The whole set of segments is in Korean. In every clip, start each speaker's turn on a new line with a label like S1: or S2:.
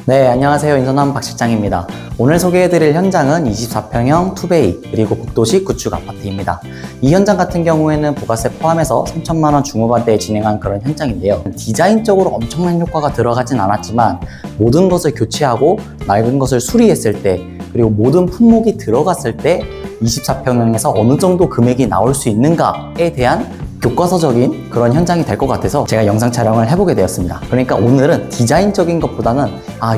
S1: 네, 안녕하세요. 인선남 박 실장입니다. 오늘 소개해드릴 현장은 24평형 투베이 그리고 복도식 구축 아파트입니다. 이 현장 같은 경우에는 부가세 포함해서 3천만 원 중후반대에 진행한 그런 현장인데요. 디자인적으로 엄청난 효과가 들어가진 않았지만 모든 것을 교체하고 낡은 것을 수리했을 때 그리고 모든 품목이 들어갔을 때 24평형에서 어느 정도 금액이 나올 수 있는가에 대한 교과서적인 그런 현장이 될 것 같아서 제가 영상 촬영을 해보게 되었습니다. 그러니까 오늘은 디자인적인 것보다는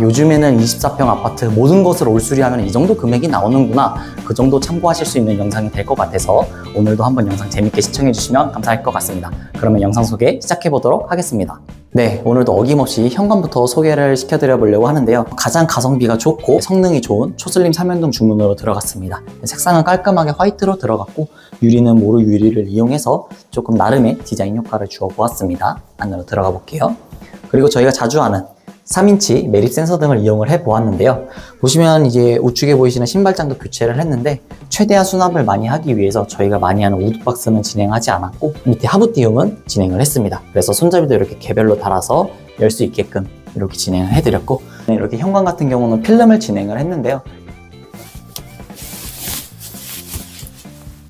S1: 요즘에는 24평 아파트 모든 것을 올수리하면 이 정도 금액이 나오는구나, 그 정도 참고하실 수 있는 영상이 될 것 같아서 오늘도 한번 영상 재밌게 시청해 주시면 감사할 것 같습니다. 그러면 영상 소개 시작해 보도록 하겠습니다. 네, 오늘도 어김없이 현관부터 소개를 시켜드려 보려고 하는데요. 가장 가성비가 좋고 성능이 좋은 초슬림 3연동 중문으로 들어갔습니다. 색상은 깔끔하게 화이트로 들어갔고 유리는 모루 유리를 이용해서 조금 나름의 디자인 효과를 주어 보았습니다. 안으로 들어가 볼게요. 그리고 저희가 자주 하는 3인치 매립 센서 등을 이용을 해 보았는데요. 보시면 이제 우측에 보이시는 신발장도 교체를 했는데 최대한 수납을 많이 하기 위해서 저희가 많이 하는 우드박스는 진행하지 않았고 밑에 하부 띄움은 진행을 했습니다. 그래서 손잡이도 이렇게 개별로 달아서 열 수 있게끔 이렇게 진행을 해드렸고, 이렇게 현관 같은 경우는 필름을 진행을 했는데요.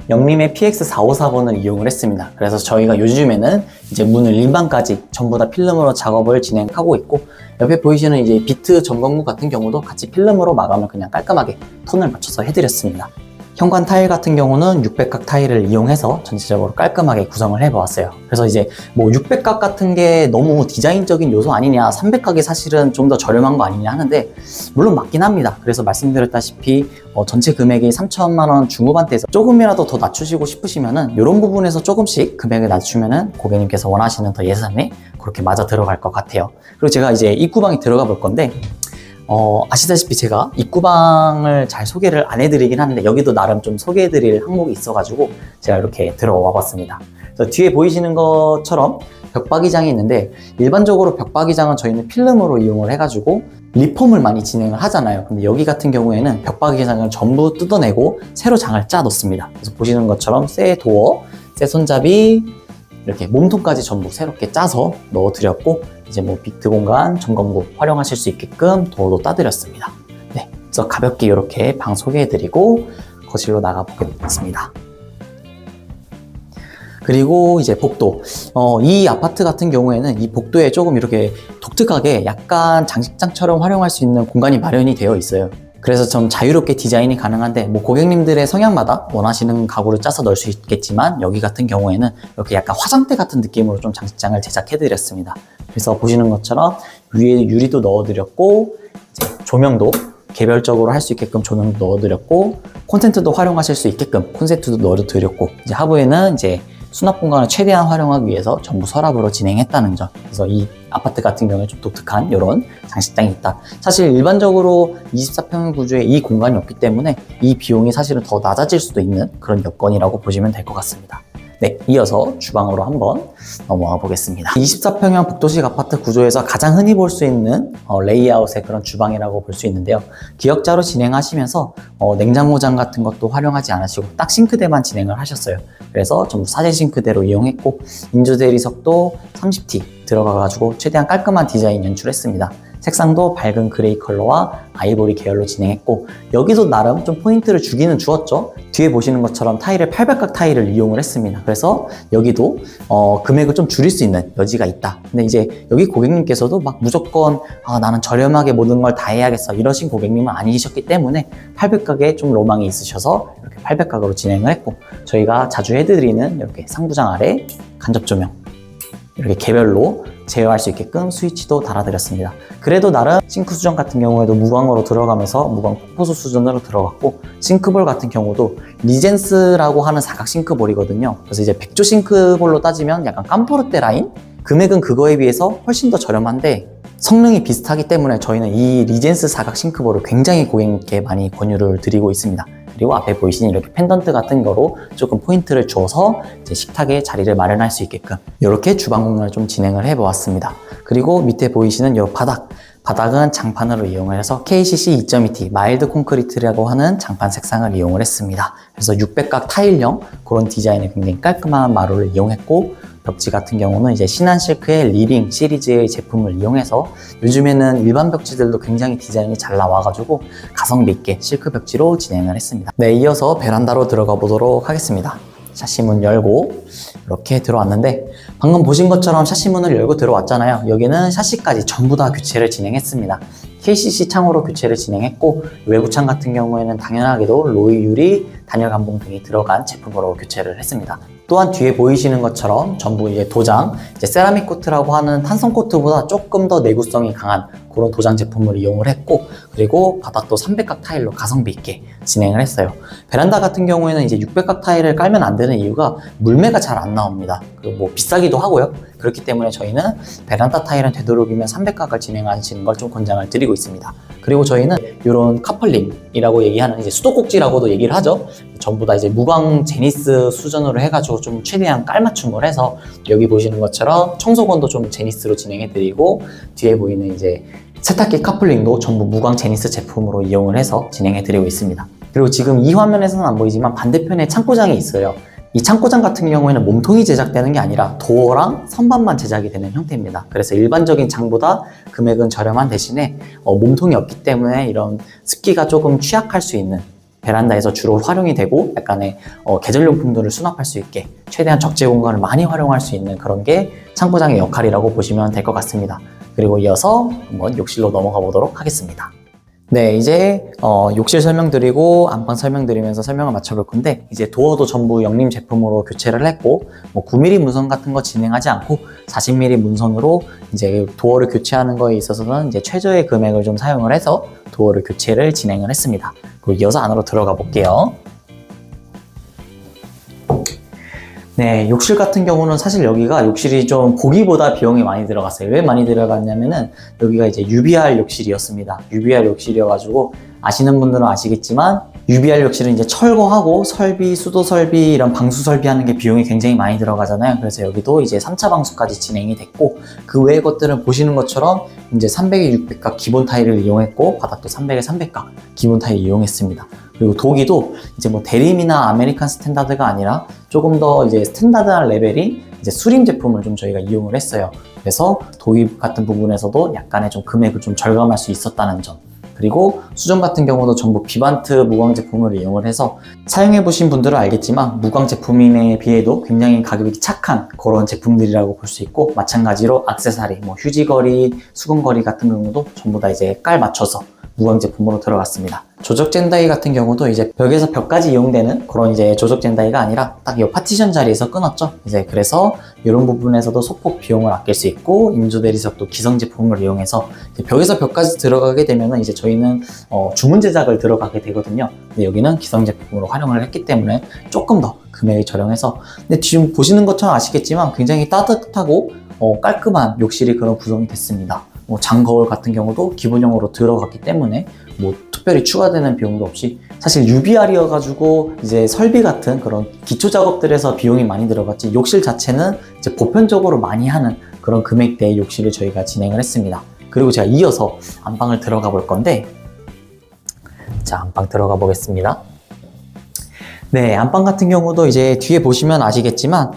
S1: 영림의 PX454번을 이용을 했습니다. 그래서 저희가 요즘에는 이제 문을 일반까지 전부 다 필름으로 작업을 진행하고 있고, 옆에 보이시는 이제 비트 점검구 같은 경우도 같이 필름으로 마감을 그냥 깔끔하게 톤을 맞춰서 해드렸습니다. 현관 타일 같은 경우는 600각 타일을 이용해서 전체적으로 깔끔하게 구성을 해보았어요. 그래서 이제 뭐 600각 같은 게 너무 디자인적인 요소 아니냐, 300각이 사실은 좀 더 저렴한 거 아니냐 하는데 물론 맞긴 합니다. 그래서 말씀드렸다시피 전체 금액이 3천만 원 중후반대에서 조금이라도 더 낮추시고 싶으시면은 이런 부분에서 조금씩 금액을 낮추면은 고객님께서 원하시는 더 예산에 그렇게 맞아 들어갈 것 같아요. 그리고 제가 이제 입구방에 들어가 볼 건데 아시다시피 제가 입구방을 잘 소개를 안 해드리긴 하는데 여기도 나름 좀 소개해드릴 항목이 있어가지고 제가 이렇게 들어와 봤습니다. 그래서 뒤에 보이시는 것처럼 벽박이장이 있는데 일반적으로 벽박이장은 저희는 필름으로 이용을 해가지고 리폼을 많이 진행을 하잖아요. 근데 여기 같은 경우에는 벽박이장을 전부 뜯어내고 새로 장을 짜 넣습니다. 그래서 보시는 것처럼 새 도어, 새 손잡이, 이렇게 몸통까지 전부 새롭게 짜서 넣어드렸고, 이제 뭐 비트 공간, 점검구 활용하실 수 있게끔 도어도 따드렸습니다. 네, 그래서 가볍게 이렇게 방 소개해드리고 거실로 나가보겠습니다. 그리고 이제 복도. 이 아파트 같은 경우에는 이 복도에 조금 이렇게 독특하게 약간 장식장처럼 활용할 수 있는 공간이 마련이 되어 있어요. 그래서 좀 자유롭게 디자인이 가능한데 뭐 고객님들의 성향마다 원하시는 가구를 짜서 넣을 수 있겠지만 여기 같은 경우에는 이렇게 약간 화장대 같은 느낌으로 좀 장식장을 제작해드렸습니다. 그래서 보시는 것처럼 위에 유리도 넣어드렸고 이제 조명도 개별적으로 할 수 있게끔 조명도 넣어드렸고 콘센트도 활용하실 수 있게끔 콘센트도 넣어드렸고 이제 하부에는 이제 수납 공간을 최대한 활용하기 위해서 전부 서랍으로 진행했다는 점. 그래서 이 아파트 같은 경우에 좀 독특한 이런 장식장이 있다. 사실 일반적으로 24평 구조에 이 공간이 없기 때문에 이 비용이 사실은 더 낮아질 수도 있는 그런 여건이라고 보시면 될 것 같습니다. 네, 이어서 주방으로 한번 넘어가 보겠습니다. 24평형 복도식 아파트 구조에서 가장 흔히 볼 수 있는 레이아웃의 그런 주방이라고 볼 수 있는데요. 기역자로 진행하시면서 냉장고장 같은 것도 활용하지 않으시고 딱 싱크대만 진행을 하셨어요. 그래서 전부 사제 싱크대로 이용했고 인조 대리석도 30T 들어가가지고 최대한 깔끔한 디자인 연출했습니다. 색상도 밝은 그레이 컬러와 아이보리 계열로 진행했고 여기도 나름 좀 포인트를 주기는 주었죠. 뒤에 보시는 것처럼 타일을 800각 타일을 이용을 했습니다. 그래서 여기도 금액을 좀 줄일 수 있는 여지가 있다. 근데 이제 여기 고객님께서도 막 무조건 나는 저렴하게 모든 걸 다 해야겠어 이러신 고객님은 아니셨기 때문에 800각에 좀 로망이 있으셔서 이렇게 800각으로 진행을 했고 저희가 자주 해드리는 이렇게 상부장 아래 간접 조명 이렇게 개별로 제어할 수 있게끔 스위치도 달아드렸습니다. 그래도 나름 싱크 수전 같은 경우에도 무광으로 들어가면서 무광 폭포수 수전으로 들어갔고 싱크볼 같은 경우도 리젠스라고 하는 사각 싱크볼이거든요. 그래서 이제 백조 싱크볼로 따지면 약간 깜포르테 라인? 금액은 그거에 비해서 훨씬 더 저렴한데 성능이 비슷하기 때문에 저희는 이 리젠스 사각 싱크볼을 굉장히 고객님께 많이 권유를 드리고 있습니다. 그리고 앞에 보이시는 이렇게 펜던트 같은 거로 조금 포인트를 줘서 이제 식탁에 자리를 마련할 수 있게끔 이렇게 주방 공간을 좀 진행을 해 보았습니다. 그리고 밑에 보이시는 이 바닥은 장판으로 이용을 해서 KCC 2.2T 마일드 콘크리트라고 하는 장판 색상을 이용을 했습니다. 그래서 600각 타일형 그런 디자인의 굉장히 깔끔한 마루를 이용했고, 벽지 같은 경우는 이제 신한실크의 리빙 시리즈의 제품을 이용해서 요즘에는 일반 벽지들도 굉장히 디자인이 잘 나와가지고 가성비 있게 실크 벽지로 진행을 했습니다. 네, 이어서 베란다로 들어가 보도록 하겠습니다. 샤시문 열고 이렇게 들어왔는데, 방금 보신 것처럼 샤시문을 열고 들어왔잖아요. 여기는 샤시까지 전부 다 교체를 진행했습니다. KCC 창으로 교체를 진행했고, 외부 창 같은 경우에는 당연하게도 로이 유리, 단열 감봉 등이 들어간 제품으로 교체를 했습니다. 또한 뒤에 보이시는 것처럼 전부 이제 도장, 이제 세라믹 코트라고 하는 탄성 코트보다 조금 더 내구성이 강한 그런 도장 제품을 이용을 했고, 그리고 바닥도 300각 타일로 가성비 있게 진행을 했어요. 베란다 같은 경우에는 이제 600각 타일을 깔면 안 되는 이유가 물매가 잘 안 나옵니다. 그리고 뭐 비싸기도 하고요. 그렇기 때문에 저희는 베란다 타일은 되도록이면 300각을 진행하시는 걸 좀 권장을 드리고 있습니다. 그리고 저희는 이런 카플링이라고 얘기하는 이제 수도꼭지라고도 얘기를 하죠. 전부 다 이제 무광 제니스 수전으로 해가지고 좀 최대한 깔맞춤을 해서, 여기 보시는 것처럼 청소건도 좀 제니스로 진행해드리고, 뒤에 보이는 이제 세탁기 카플링도 전부 무광 제니스 제품으로 이용을 해서 진행해드리고 있습니다. 그리고 지금 이 화면에서는 안 보이지만 반대편에 창고장이 있어요. 이 창고장 같은 경우에는 몸통이 제작되는 게 아니라 도어랑 선반만 제작이 되는 형태입니다. 그래서 일반적인 장보다 금액은 저렴한 대신에 몸통이 없기 때문에 이런 습기가 조금 취약할 수 있는, 베란다에서 주로 활용이 되고 약간의 계절용품들을 수납할 수 있게 최대한 적재 공간을 많이 활용할 수 있는 그런 게 창고장의 역할이라고 보시면 될 것 같습니다. 그리고 이어서 한번 욕실로 넘어가 보도록 하겠습니다. 네, 이제 욕실 설명드리고 안방 설명드리면서 설명을 마쳐볼 건데, 이제 도어도 전부 영림 제품으로 교체를 했고, 뭐 9mm 문선 같은 거 진행하지 않고 40mm 문선으로 이제 도어를 교체하는 거에 있어서는 이제 최저의 금액을 좀 사용을 해서 도어를 교체를 진행을 했습니다. 그리고 이어서 안으로 들어가 볼게요. 네, 욕실 같은 경우는 사실 여기가 욕실이 좀 보기보다 비용이 많이 들어갔어요. 왜 많이 들어갔냐면은 여기가 이제 UBR 욕실이었습니다. UBR 욕실이어가지고 아시는 분들은 아시겠지만, UBR 욕실은 이제 철거하고 설비, 수도 설비, 이런 방수 설비하는 게 비용이 굉장히 많이 들어가잖아요. 그래서 여기도 이제 3차 방수까지 진행이 됐고, 그 외의 것들은 보시는 것처럼 이제 300에 600각 기본 타일을 이용했고, 바닥도 300에 300각 기본 타일 이용했습니다. 그리고 도기도 이제 뭐 대림이나 아메리칸 스탠다드가 아니라 조금 더 이제 스탠다드한 레벨인 이제 수림 제품을 좀 저희가 이용을 했어요. 그래서 도기 같은 부분에서도 약간의 좀 금액을 좀 절감할 수 있었다는 점. 그리고 수전 같은 경우도 전부 비반트 무광 제품을 이용을 해서, 사용해 보신 분들은 알겠지만 무광 제품임에 비해도 굉장히 가격이 착한 그런 제품들이라고 볼 수 있고, 마찬가지로 액세서리, 뭐 휴지거리, 수건거리 같은 경우도 전부 다 이제 깔 맞춰서 무광 제품으로 들어갔습니다. 조적 젠다이 같은 경우도 이제 벽에서 벽까지 이용되는 그런 이제 조적 젠다이가 아니라 딱 이 파티션 자리에서 끊었죠. 이제 그래서 이런 부분에서도 소폭 비용을 아낄 수 있고, 임조 대리석도 기성 제품을 이용해서 벽에서 벽까지 들어가게 되면은 이제 저희는 주문 제작을 들어가게 되거든요. 근데 여기는 기성 제품으로 활용을 했기 때문에 조금 더 금액이 저렴해서, 근데 지금 보시는 것처럼 아시겠지만 굉장히 따뜻하고 깔끔한 욕실이 그런 구성이 됐습니다. 장 거울 같은 경우도 기본형으로 들어갔기 때문에 뭐 특별히 추가되는 비용도 없이, 사실 UBR이어가지고 이제 설비 같은 그런 기초 작업들에서 비용이 많이 들어갔지, 욕실 자체는 이제 보편적으로 많이 하는 그런 금액대의 욕실을 저희가 진행을 했습니다. 그리고 제가 이어서 안방을 들어가 볼 건데, 자, 안방 들어가 보겠습니다. 네, 안방 같은 경우도 이제 뒤에 보시면 아시겠지만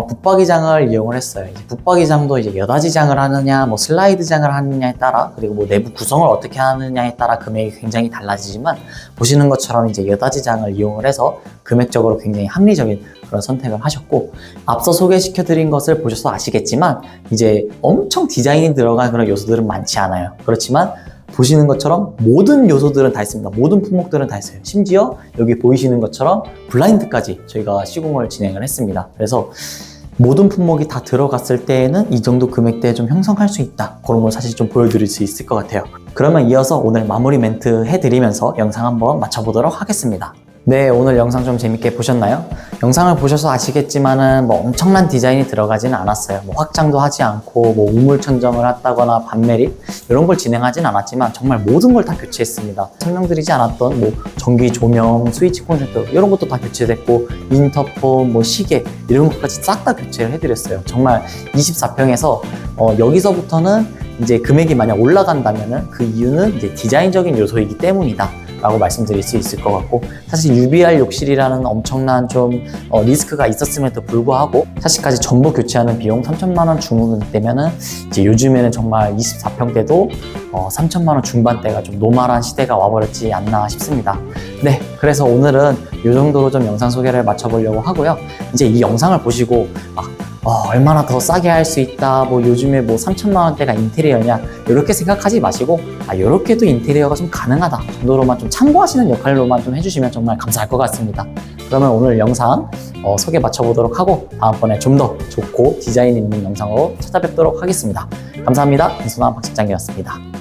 S1: 붙박이장을 이용을 했어요. 이제 붙박이장도 이제 여닫이장을 하느냐, 뭐 슬라이드장을 하느냐에 따라, 그리고 뭐 내부 구성을 어떻게 하느냐에 따라 금액이 굉장히 달라지지만, 보시는 것처럼 이제 여닫이장을 이용을 해서 금액적으로 굉장히 합리적인 그런 선택을 하셨고, 앞서 소개시켜드린 것을 보셔서 아시겠지만 이제 엄청 디자인이 들어간 그런 요소들은 많지 않아요. 그렇지만 보시는 것처럼 모든 요소들은 다 있습니다. 모든 품목들은 다 있어요. 심지어 여기 보이시는 것처럼 블라인드까지 저희가 시공을 진행을 했습니다. 그래서 모든 품목이 다 들어갔을 때에는 이 정도 금액대에 좀 형성할 수 있다, 그런 걸 사실 좀 보여드릴 수 있을 것 같아요. 그러면 이어서 오늘 마무리 멘트 해드리면서 영상 한번 마쳐보도록 하겠습니다. 네, 오늘 영상 좀 재밌게 보셨나요? 영상을 보셔서 아시겠지만은 뭐 엄청난 디자인이 들어가지는 않았어요. 뭐 확장도 하지 않고 뭐 우물 천정을 했다거나 반매립 이런 걸 진행하진 않았지만, 정말 모든 걸 다 교체했습니다. 설명드리지 않았던 뭐 전기 조명, 스위치 콘센트 이런 것도 다 교체됐고, 인터폰, 뭐 시계 이런 것까지 싹 다 교체를 해드렸어요. 정말 24평에서 여기서부터는 이제 금액이 만약 올라간다면은 그 이유는 이제 디자인적인 요소이기 때문이다 라고 말씀드릴 수 있을 것 같고, 사실 UBR 욕실이라는 엄청난 좀 리스크가 있었음에도 불구하고 샤시까지 전부 교체하는 비용 3천만 원 중반대면은 이제 요즘에는 정말 24평대도 3천만 원 중반대가 좀 노멀한 시대가 와버렸지 않나 싶습니다. 네, 그래서 오늘은 이 정도로 좀 영상 소개를 마쳐보려고 하고요. 이제 이 영상을 보시고 막 얼마나 더 싸게 할 수 있다, 뭐 요즘에 뭐 3천만 원대가 인테리어냐, 이렇게 생각하지 마시고 이렇게도 인테리어가 좀 가능하다 정도로만 좀 참고하시는 역할로만 좀 해주시면 정말 감사할 것 같습니다. 그러면 오늘 영상 소개 마쳐보도록 하고 다음번에 좀 더 좋고 디자인 있는 영상으로 찾아뵙도록 하겠습니다. 감사합니다. 김순환 박실장이었습니다.